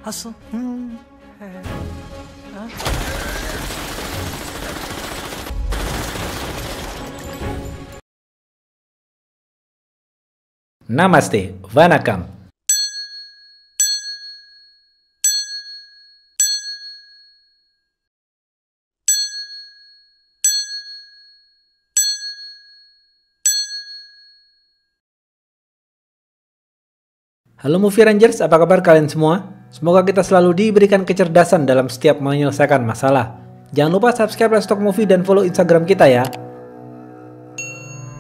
hustle. Namaste, Vanakkam. Halo Movie Rangers, apa kabar kalian semua? Semoga kita selalu diberikan kecerdasan dalam setiap menyelesaikan masalah. Jangan lupa subscribe Restock Movie dan follow Instagram kita ya.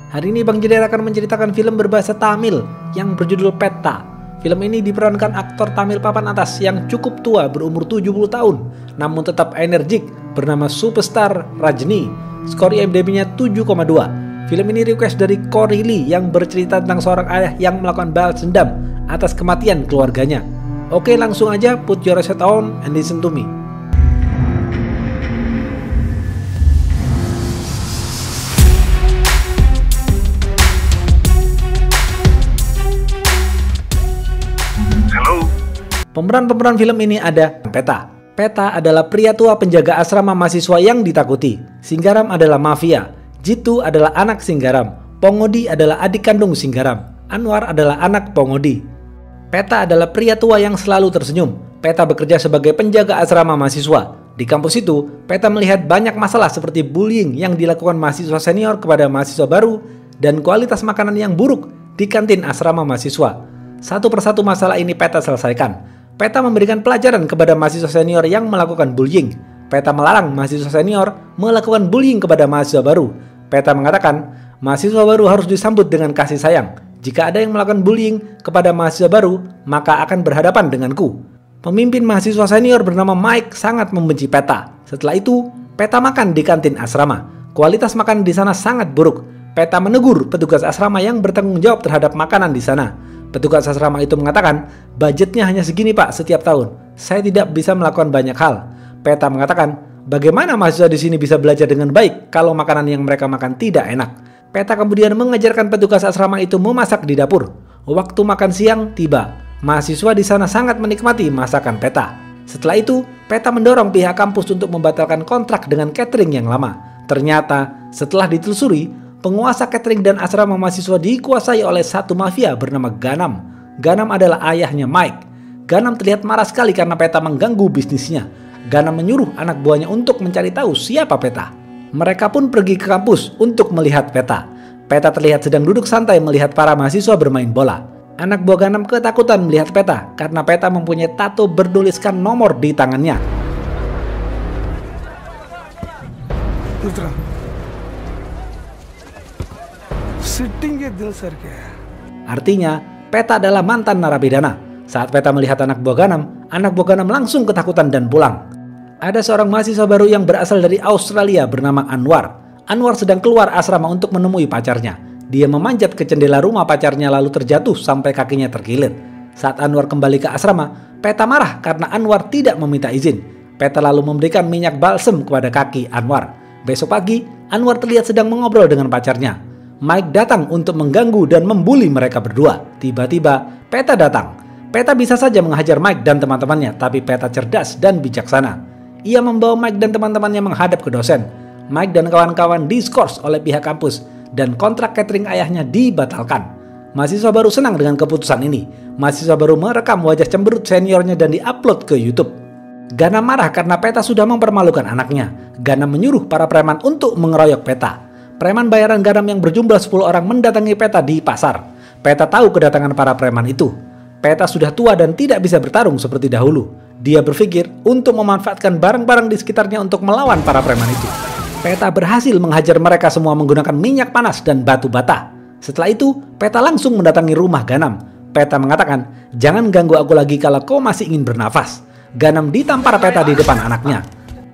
Hari ini Bang Jedar akan menceritakan film berbahasa Tamil yang berjudul Petta. Film ini diperankan aktor Tamil papan atas yang cukup tua berumur 70 tahun namun tetap energik bernama Superstar Rajni. Skor IMDb-nya 7,2. Film ini request dari Corey Lee yang bercerita tentang seorang ayah yang melakukan balas dendam atas kematian keluarganya. Oke, langsung aja put your headset on and listen to me. Hello. Pemeran-pemeran film ini ada Petta. Petta adalah pria tua penjaga asrama mahasiswa yang ditakuti. Singgaram adalah mafia. Jitu adalah anak Singgaram. Pongodi adalah adik kandung Singgaram. Anwar adalah anak Pongodi. Petta adalah pria tua yang selalu tersenyum. Petta bekerja sebagai penjaga asrama mahasiswa. Di kampus itu, Petta melihat banyak masalah seperti bullying yang dilakukan mahasiswa senior kepada mahasiswa baru dan kualitas makanan yang buruk di kantin asrama mahasiswa. Satu persatu masalah ini Petta selesaikan. Petta memberikan pelajaran kepada mahasiswa senior yang melakukan bullying. Petta melarang mahasiswa senior melakukan bullying kepada mahasiswa baru. Petta mengatakan, mahasiswa baru harus disambut dengan kasih sayang. Jika ada yang melakukan bullying kepada mahasiswa baru, maka akan berhadapan denganku. Pemimpin mahasiswa senior bernama Mike sangat membenci Petta. Setelah itu, Petta makan di kantin asrama. Kualitas makanan di sana sangat buruk. Petta menegur petugas asrama yang bertanggung jawab terhadap makanan di sana. Petugas asrama itu mengatakan, budgetnya hanya segini Pak setiap tahun. Saya tidak bisa melakukan banyak hal. Petta mengatakan, bagaimana mahasiswa di sini bisa belajar dengan baik kalau makanan yang mereka makan tidak enak? Petta kemudian mengajarkan petugas asrama itu memasak di dapur. Waktu makan siang tiba. Mahasiswa di sana sangat menikmati masakan Petta. Setelah itu, Petta mendorong pihak kampus untuk membatalkan kontrak dengan catering yang lama. Ternyata, setelah ditelusuri, penguasa catering dan asrama mahasiswa dikuasai oleh satu mafia bernama Ganam. Ganam adalah ayahnya Mike. Ganam terlihat marah sekali karena Petta mengganggu bisnisnya. Ganam menyuruh anak buahnya untuk mencari tahu siapa Petta. Mereka pun pergi ke kampus untuk melihat Petta. Petta terlihat sedang duduk santai melihat para mahasiswa bermain bola. Anak buah Ganam ketakutan melihat Petta karena Petta mempunyai tato bertuliskan nomor di tangannya. Artinya, Petta adalah mantan narapidana. Saat Petta melihat anak buah Ganam langsung ketakutan dan pulang. Ada seorang mahasiswa baru yang berasal dari Australia bernama Anwar. Anwar sedang keluar asrama untuk menemui pacarnya. Dia memanjat ke jendela rumah pacarnya lalu terjatuh sampai kakinya terkilir. Saat Anwar kembali ke asrama, Petta marah karena Anwar tidak meminta izin. Petta lalu memberikan minyak balsem kepada kaki Anwar. Besok pagi, Anwar terlihat sedang mengobrol dengan pacarnya. Mike datang untuk mengganggu dan membuli mereka berdua. Tiba-tiba, Petta datang. Petta bisa saja menghajar Mike dan teman-temannya, tapi Petta cerdas dan bijaksana. Ia membawa Mike dan teman-temannya menghadap ke dosen. Mike dan kawan-kawan diskors oleh pihak kampus dan kontrak catering ayahnya dibatalkan. Mahasiswa baru senang dengan keputusan ini. Mahasiswa baru merekam wajah cemberut seniornya dan diupload ke YouTube. Ganam marah karena Petta sudah mempermalukan anaknya. Ganam menyuruh para preman untuk mengeroyok Petta. Preman bayaran Ganam yang berjumlah 10 orang mendatangi Petta di pasar. Petta tahu kedatangan para preman itu. Petta sudah tua dan tidak bisa bertarung seperti dahulu. Dia berpikir untuk memanfaatkan barang-barang di sekitarnya untuk melawan para preman itu. Petta berhasil menghajar mereka semua menggunakan minyak panas dan batu bata. Setelah itu, Petta langsung mendatangi rumah Ganam. Petta mengatakan, jangan ganggu aku lagi kalau kau masih ingin bernafas. Ganam ditampar Petta di depan anaknya.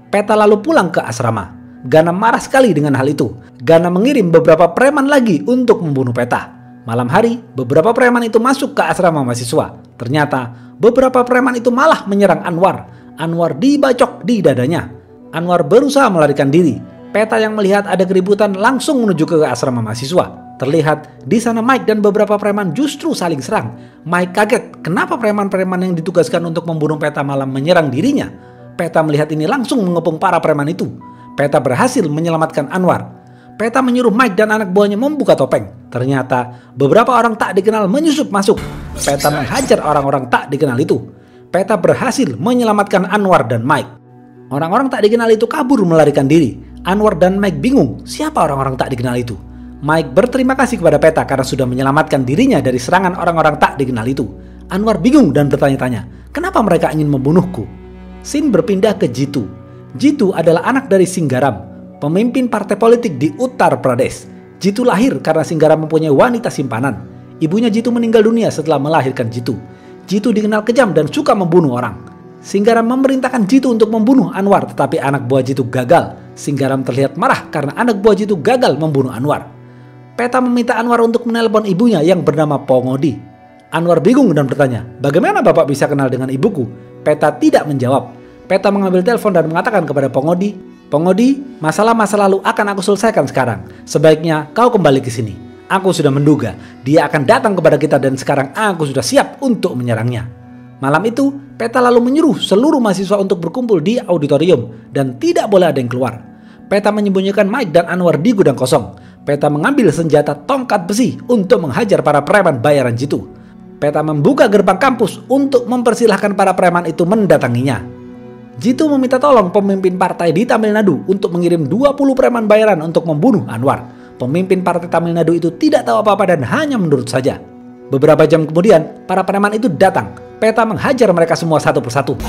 Petta lalu pulang ke asrama. Ganam marah sekali dengan hal itu. Ganam mengirim beberapa preman lagi untuk membunuh Petta. Malam hari, beberapa preman itu masuk ke asrama mahasiswa. Ternyata, beberapa preman itu malah menyerang Anwar. Anwar dibacok di dadanya. Anwar berusaha melarikan diri. Petta yang melihat ada keributan langsung menuju ke asrama mahasiswa. Terlihat di sana Mike dan beberapa preman justru saling serang. Mike kaget kenapa preman-preman yang ditugaskan untuk membunuh Peta malam menyerang dirinya. Peta melihat ini langsung mengepung para preman itu. Peta berhasil menyelamatkan Anwar. Peta menyuruh Mike dan anak buahnya membuka topeng. Ternyata beberapa orang tak dikenal menyusup masuk. Peta menghajar orang-orang tak dikenal itu. Peta berhasil menyelamatkan Anwar dan Mike. Orang-orang tak dikenal itu kabur melarikan diri. Anwar dan Mike bingung siapa orang-orang tak dikenal itu. Mike berterima kasih kepada Peta karena sudah menyelamatkan dirinya dari serangan orang-orang tak dikenal itu. Anwar bingung dan bertanya-tanya, kenapa mereka ingin membunuhku? Scene berpindah ke Jitu. Jitu adalah anak dari Singgaram, pemimpin partai politik di Uttar Pradesh. Jitu lahir karena Singgaram mempunyai wanita simpanan. Ibunya Jitu meninggal dunia setelah melahirkan Jitu. Jitu dikenal kejam dan suka membunuh orang. Singgaram memerintahkan Jitu untuk membunuh Anwar, tetapi anak buah Jitu gagal. Singgaram terlihat marah karena anak buah Jitu gagal membunuh Anwar. Peta meminta Anwar untuk menelpon ibunya yang bernama Pongodi. Anwar bingung dan bertanya, bagaimana bapak bisa kenal dengan ibuku? Peta tidak menjawab. Peta mengambil telepon dan mengatakan kepada Pongodi, Pongodi, masalah masa lalu akan aku selesaikan sekarang. Sebaiknya kau kembali ke sini. Aku sudah menduga dia akan datang kepada kita dan sekarang aku sudah siap untuk menyerangnya. Malam itu, Peta lalu menyuruh seluruh mahasiswa untuk berkumpul di auditorium dan tidak boleh ada yang keluar. Peta menyembunyikan Mike dan Anwar di gudang kosong. Peta mengambil senjata tongkat besi untuk menghajar para preman bayaran Jitu. Peta membuka gerbang kampus untuk mempersilahkan para preman itu mendatanginya. Jitu meminta tolong pemimpin partai di Tamil Nadu untuk mengirim 20 preman bayaran untuk membunuh Anwar. Pemimpin partai Tamil Nadu itu tidak tahu apa-apa dan hanya menurut saja. Beberapa jam kemudian, para preman itu datang. Peta menghajar mereka semua satu persatu.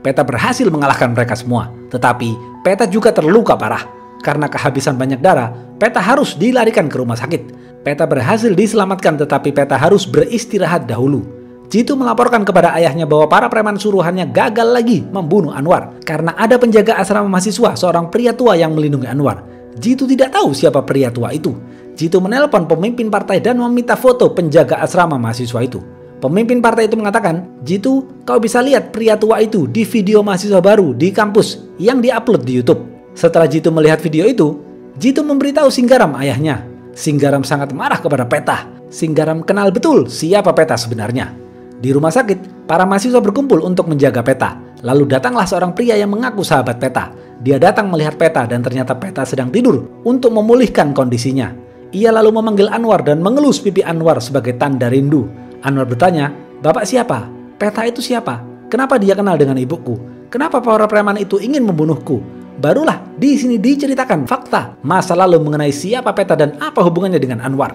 Peta berhasil mengalahkan mereka semua. Tetapi Peta juga terluka parah. Karena kehabisan banyak darah, Peta harus dilarikan ke rumah sakit. Peta berhasil diselamatkan tetapi Peta harus beristirahat dahulu. Jitu melaporkan kepada ayahnya bahwa para preman suruhannya gagal lagi membunuh Anwar. Karena ada penjaga asrama mahasiswa, seorang pria tua yang melindungi Anwar. Jitu tidak tahu siapa pria tua itu. Jitu menelpon pemimpin partai dan meminta foto penjaga asrama mahasiswa itu. Pemimpin partai itu mengatakan, Jitu, kau bisa lihat pria tua itu di video mahasiswa baru di kampus yang diupload di YouTube. Setelah Jitu melihat video itu, Jitu memberitahu Singgaram ayahnya. Singgaram sangat marah kepada Peta. Singgaram kenal betul siapa Peta sebenarnya. Di rumah sakit, para mahasiswa berkumpul untuk menjaga Peta. Lalu datanglah seorang pria yang mengaku sahabat Peta. Dia datang melihat Peta dan ternyata Peta sedang tidur untuk memulihkan kondisinya. Ia lalu memanggil Anwar dan mengelus pipi Anwar sebagai tanda rindu. Anwar bertanya, "Bapak siapa? Peta itu siapa? Kenapa dia kenal dengan ibuku? Kenapa para preman itu ingin membunuhku?" Barulah di sini diceritakan fakta masa lalu mengenai siapa Peta dan apa hubungannya dengan Anwar.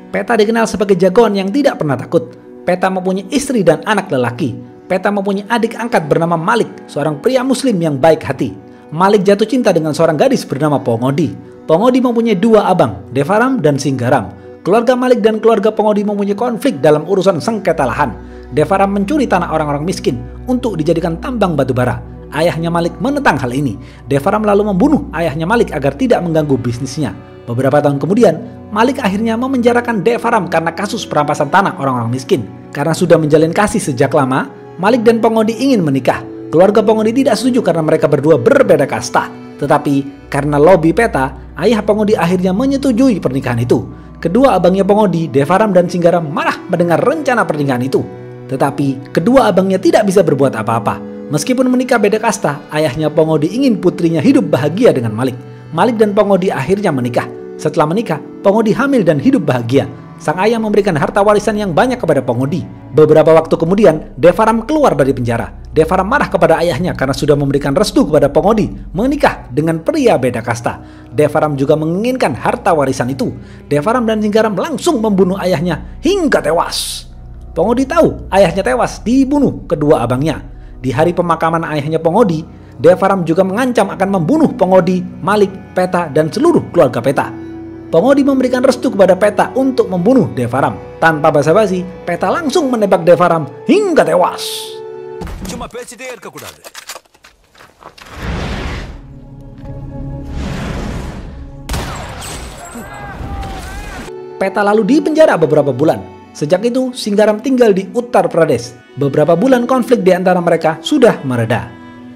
Peta dikenal sebagai jagoan yang tidak pernah takut. Peta mempunyai istri dan anak lelaki. Peta mempunyai adik angkat bernama Malik, seorang pria muslim yang baik hati. Malik jatuh cinta dengan seorang gadis bernama Pongodi. Pongodi mempunyai dua abang, Devaram dan Singgaram. Keluarga Malik dan keluarga Pongodi mempunyai konflik dalam urusan sengketa lahan. Devaram mencuri tanah orang-orang miskin untuk dijadikan tambang batu bara. Ayahnya Malik menentang hal ini. Devaram lalu membunuh ayahnya Malik agar tidak mengganggu bisnisnya. Beberapa tahun kemudian, Malik akhirnya memenjarakan Devaram karena kasus perampasan tanah orang-orang miskin. Karena sudah menjalin kasih sejak lama, Malik dan Pongodi ingin menikah. Keluarga Pongodi tidak setuju karena mereka berdua berbeda kasta. Tetapi karena lobi Peta, ayah Pongodi akhirnya menyetujui pernikahan itu. Kedua abangnya Pongodi, Devaram dan Singgaram marah mendengar rencana pernikahan itu. Tetapi kedua abangnya tidak bisa berbuat apa-apa. Meskipun menikah beda kasta, ayahnya Pongodi ingin putrinya hidup bahagia dengan Malik. Malik dan Pongodi akhirnya menikah. Setelah menikah, Pongodi hamil dan hidup bahagia. Sang ayah memberikan harta warisan yang banyak kepada Pongodi. Beberapa waktu kemudian, Devaram keluar dari penjara. Devaram marah kepada ayahnya karena sudah memberikan restu kepada Pongodi menikah dengan pria beda kasta. Devaram juga menginginkan harta warisan itu. Devaram dan Singgaram langsung membunuh ayahnya hingga tewas. Pongodi tahu ayahnya tewas dibunuh kedua abangnya. Di hari pemakaman ayahnya Pongodi, Devaram juga mengancam akan membunuh Pongodi, Malik, Peta, dan seluruh keluarga Peta. Pongodi memberikan restu kepada Peta untuk membunuh Devaram. Tanpa basa-basi, Peta langsung menembak Devaram hingga tewas. Cuma Peta lalu dipenjara beberapa bulan. Sejak itu, Singgaram tinggal di Uttar Pradesh. Beberapa bulan konflik di antara mereka sudah mereda.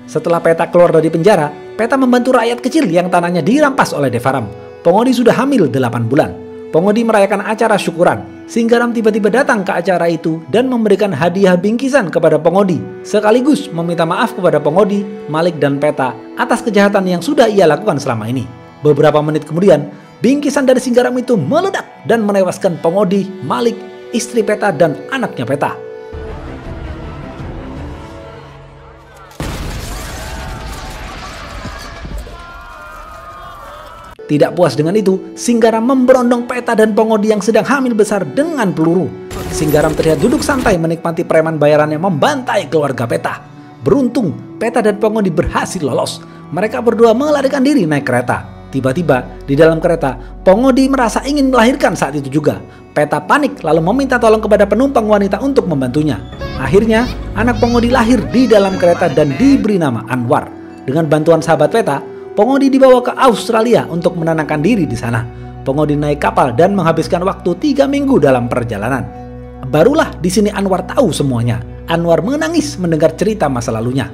Setelah Peta keluar dari penjara, Peta membantu rakyat kecil yang tanahnya dirampas oleh Devaram. Pongodi sudah hamil 8 bulan. Pongodi merayakan acara syukuran. Singgaram tiba-tiba datang ke acara itu dan memberikan hadiah bingkisan kepada Pongodi, sekaligus meminta maaf kepada Pongodi, Malik dan Peta atas kejahatan yang sudah ia lakukan selama ini. Beberapa menit kemudian, bingkisan dari Singgaram itu meledak dan menewaskan Pongodi, Malik, istri Peta dan anaknya Peta. Tidak puas dengan itu, Singgaram memberondong Peta dan Pongodi yang sedang hamil besar dengan peluru. Singgaram terlihat duduk santai menikmati preman bayarannya membantai keluarga Peta. Beruntung, Peta dan Pongodi berhasil lolos. Mereka berdua melarikan diri naik kereta. Tiba-tiba, di dalam kereta, Pongodi merasa ingin melahirkan saat itu juga. Peta panik lalu meminta tolong kepada penumpang wanita untuk membantunya. Akhirnya, anak Pongodi lahir di dalam kereta dan diberi nama Anwar. Dengan bantuan sahabat Peta, Pongodi dibawa ke Australia untuk menenangkan diri di sana. Pongodi naik kapal dan menghabiskan waktu 3 minggu dalam perjalanan. Barulah di sini Anwar tahu semuanya. Anwar menangis mendengar cerita masa lalunya.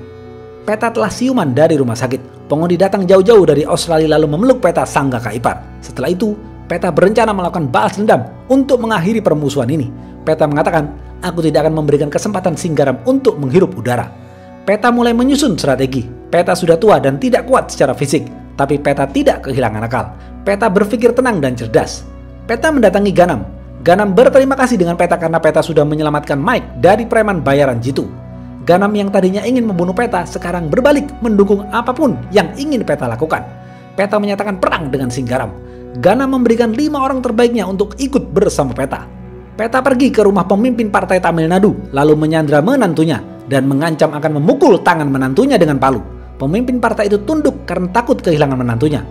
Peta telah siuman dari rumah sakit. Pongodi datang jauh-jauh dari Australia lalu memeluk Peta sang kakak ipar. Setelah itu, Peta berencana melakukan balas dendam untuk mengakhiri permusuhan ini. Peta mengatakan, "Aku tidak akan memberikan kesempatan Singgaram untuk menghirup udara." Peta mulai menyusun strategi. Peta sudah tua dan tidak kuat secara fisik, tapi Peta tidak kehilangan akal. Peta berpikir tenang dan cerdas. Peta mendatangi Ganam. Ganam berterima kasih dengan Peta karena Peta sudah menyelamatkan Mike dari preman bayaran Jitu. Ganam yang tadinya ingin membunuh Peta sekarang berbalik mendukung apapun yang ingin Peta lakukan. Peta menyatakan perang dengan Singgaram. Ganam memberikan 5 orang terbaiknya untuk ikut bersama Peta. Peta pergi ke rumah pemimpin partai Tamil Nadu lalu menyandra menantunya dan mengancam akan memukul tangan menantunya dengan palu. Pemimpin partai itu tunduk karena takut kehilangan menantunya.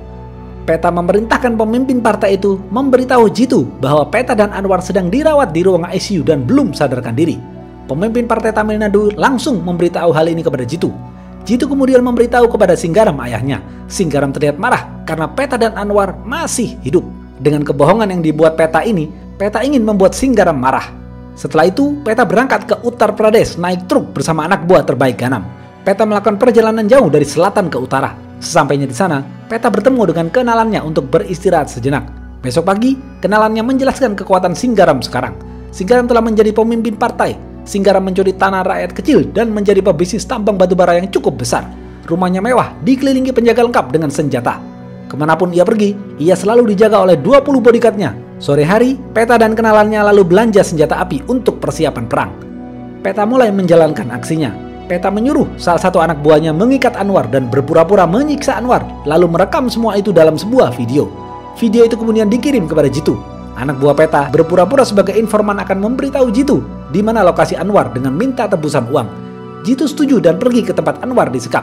Peta memerintahkan pemimpin partai itu memberitahu Jitu bahwa Peta dan Anwar sedang dirawat di ruang ICU dan belum sadarkan diri. Pemimpin partai Tamil Nadu langsung memberitahu hal ini kepada Jitu. Jitu kemudian memberitahu kepada Singgaram ayahnya. Singgaram terlihat marah karena Peta dan Anwar masih hidup. Dengan kebohongan yang dibuat Peta ini, Peta ingin membuat Singgaram marah. Setelah itu, Peta berangkat ke Uttar Pradesh naik truk bersama anak buah terbaik Ganam. Peta melakukan perjalanan jauh dari selatan ke utara. Sesampainya di sana, Peta bertemu dengan kenalannya untuk beristirahat sejenak. Besok pagi, kenalannya menjelaskan kekuatan Singgaram sekarang. Singgaram telah menjadi pemimpin partai. Singgaram mencuri tanah rakyat kecil dan menjadi pebisnis tambang batubara yang cukup besar. Rumahnya mewah, dikelilingi penjaga lengkap dengan senjata. Kemanapun ia pergi, ia selalu dijaga oleh 20 bodyguard-nya. Sore hari, Peta dan kenalannya lalu belanja senjata api untuk persiapan perang. Peta mulai menjalankan aksinya. Peta menyuruh salah satu anak buahnya mengikat Anwar dan berpura-pura menyiksa Anwar, lalu merekam semua itu dalam sebuah video. Video itu kemudian dikirim kepada Jitu. Anak buah Peta berpura-pura sebagai informan akan memberitahu Jitu di mana lokasi Anwar dengan minta tebusan uang. Jitu setuju dan pergi ke tempat Anwar disekap.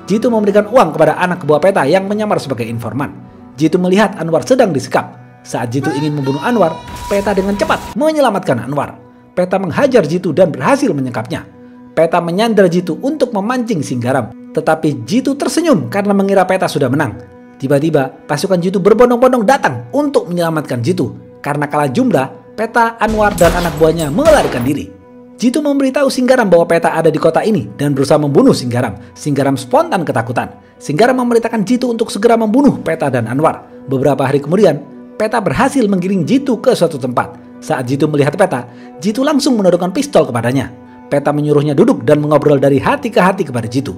Jitu memberikan uang kepada anak buah Peta yang menyamar sebagai informan. Jitu melihat Anwar sedang disekap. Saat Jitu ingin membunuh Anwar, Peta dengan cepat menyelamatkan Anwar. Peta menghajar Jitu dan berhasil menyekapnya. Peta menyandra Jitu untuk memancing Singgaram, tetapi Jitu tersenyum karena mengira Peta sudah menang. Tiba-tiba, pasukan Jitu berbondong-bondong datang untuk menyelamatkan Jitu. Karena kalah jumlah, Peta, Anwar, dan anak buahnya melarikan diri. Jitu memberitahu Singgaram bahwa Peta ada di kota ini dan berusaha membunuh Singgaram. Singgaram spontan ketakutan. Singgaram memerintahkan Jitu untuk segera membunuh Peta dan Anwar. Beberapa hari kemudian, Peta berhasil menggiring Jitu ke suatu tempat. Saat Jitu melihat Peta, Jitu langsung menodongkan pistol kepadanya. Peta menyuruhnya duduk dan mengobrol dari hati ke hati kepada Jitu.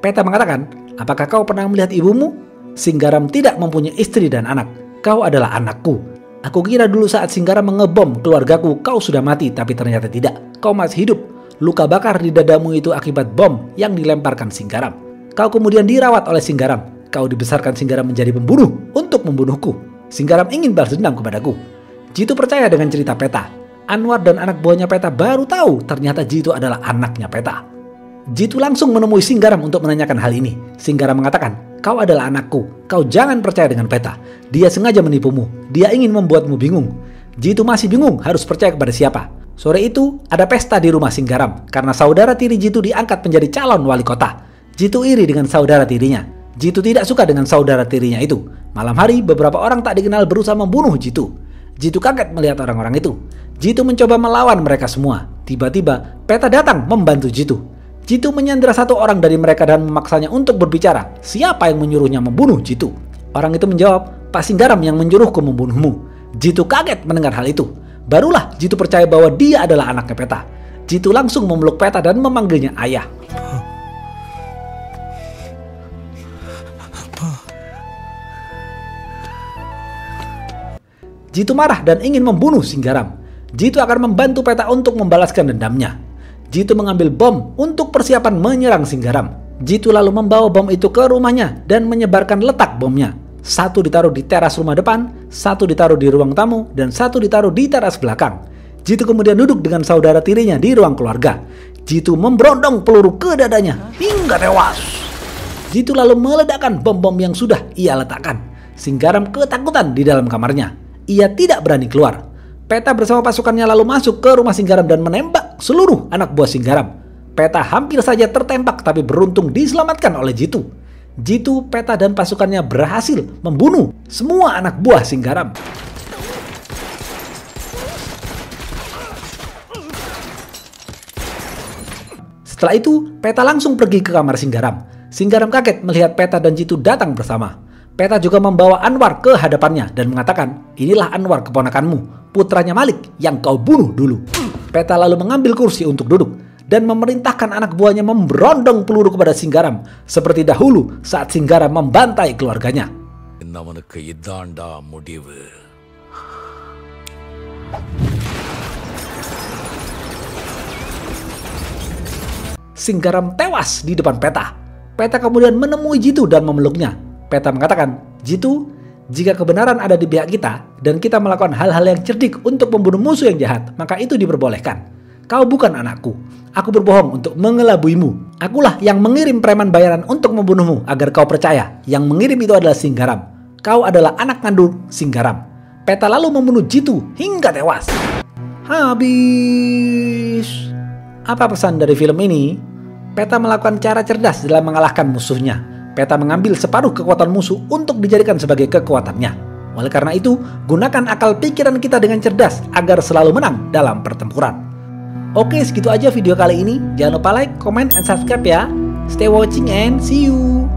Peta mengatakan, "Apakah kau pernah melihat ibumu? Singgaram tidak mempunyai istri dan anak. Kau adalah anakku. Aku kira dulu saat Singgaram mengebom keluargaku, kau sudah mati, tapi ternyata tidak. Kau masih hidup. Luka bakar di dadamu itu akibat bom yang dilemparkan Singgaram. Kau kemudian dirawat oleh Singgaram. Kau dibesarkan Singgaram menjadi pembunuh untuk membunuhku. Singgaram ingin balas dendam kepadaku." Jitu percaya dengan cerita Peta. Anwar dan anak buahnya Peta baru tahu ternyata Jitu adalah anaknya Peta. Jitu langsung menemui Singgaram untuk menanyakan hal ini. Singgaram mengatakan, "Kau adalah anakku. Kau jangan percaya dengan Peta. Dia sengaja menipumu. Dia ingin membuatmu bingung." Jitu masih bingung harus percaya kepada siapa. Sore itu ada pesta di rumah Singgaram karena saudara tiri Jitu diangkat menjadi calon wali kota. Jitu iri dengan saudara tirinya. Jitu tidak suka dengan saudara tirinya itu. Malam hari beberapa orang tak dikenal berusaha membunuh Jitu. Jitu kaget melihat orang-orang itu. Jitu mencoba melawan mereka semua. Tiba-tiba Peta datang membantu Jitu. Jitu menyandera satu orang dari mereka dan memaksanya untuk berbicara. Siapa yang menyuruhnya membunuh Jitu? Orang itu menjawab, Pak Singgaram yang menyuruhku membunuhmu. Jitu kaget mendengar hal itu. Barulah Jitu percaya bahwa dia adalah anaknya Peta. Jitu langsung memeluk Peta dan memanggilnya ayah. Jitu marah dan ingin membunuh Singgaram. Jitu akan membantu Peta untuk membalaskan dendamnya. Jitu mengambil bom untuk persiapan menyerang Singgaram. Jitu lalu membawa bom itu ke rumahnya dan menyebarkan letak bomnya. Satu ditaruh di teras rumah depan, satu ditaruh di ruang tamu, dan satu ditaruh di teras belakang. Jitu kemudian duduk dengan saudara tirinya di ruang keluarga. Jitu memberondong peluru ke dadanya hingga tewas. Jitu lalu meledakkan bom-bom yang sudah ia letakkan. Singgaram ketakutan di dalam kamarnya. Ia tidak berani keluar. Peta bersama pasukannya lalu masuk ke rumah Singgaram dan menembak seluruh anak buah Singgaram. Peta hampir saja tertembak tapi beruntung diselamatkan oleh Jitu. Jitu, Peta, dan pasukannya berhasil membunuh semua anak buah Singgaram. Setelah itu, Peta langsung pergi ke kamar Singgaram. Singgaram kaget melihat Peta dan Jitu datang bersama. Peta juga membawa Anwar ke hadapannya dan mengatakan, inilah Anwar keponakanmu, putranya Malik yang kau bunuh dulu. Peta lalu mengambil kursi untuk duduk dan memerintahkan anak buahnya memberondong peluru kepada Singgaram seperti dahulu saat Singgaram membantai keluarganya. Singgaram tewas di depan Peta. Peta kemudian menemui Jitu dan memeluknya. Peta mengatakan, Jitu, jika kebenaran ada di pihak kita dan kita melakukan hal-hal yang cerdik untuk membunuh musuh yang jahat, maka itu diperbolehkan. Kau bukan anakku. Aku berbohong untuk mengelabuimu. Akulah yang mengirim preman bayaran untuk membunuhmu agar kau percaya. Yang mengirim itu adalah Singgaram. Kau adalah anak kandung Singgaram. Peta lalu membunuh Jitu hingga tewas. Habis. Apa pesan dari film ini? Peta melakukan cara cerdas dalam mengalahkan musuhnya. Peta mengambil separuh kekuatan musuh untuk dijadikan sebagai kekuatannya. Oleh karena itu, gunakan akal pikiran kita dengan cerdas agar selalu menang dalam pertempuran. Oke, segitu aja video kali ini. Jangan lupa like, comment, and subscribe ya. Stay watching and see you.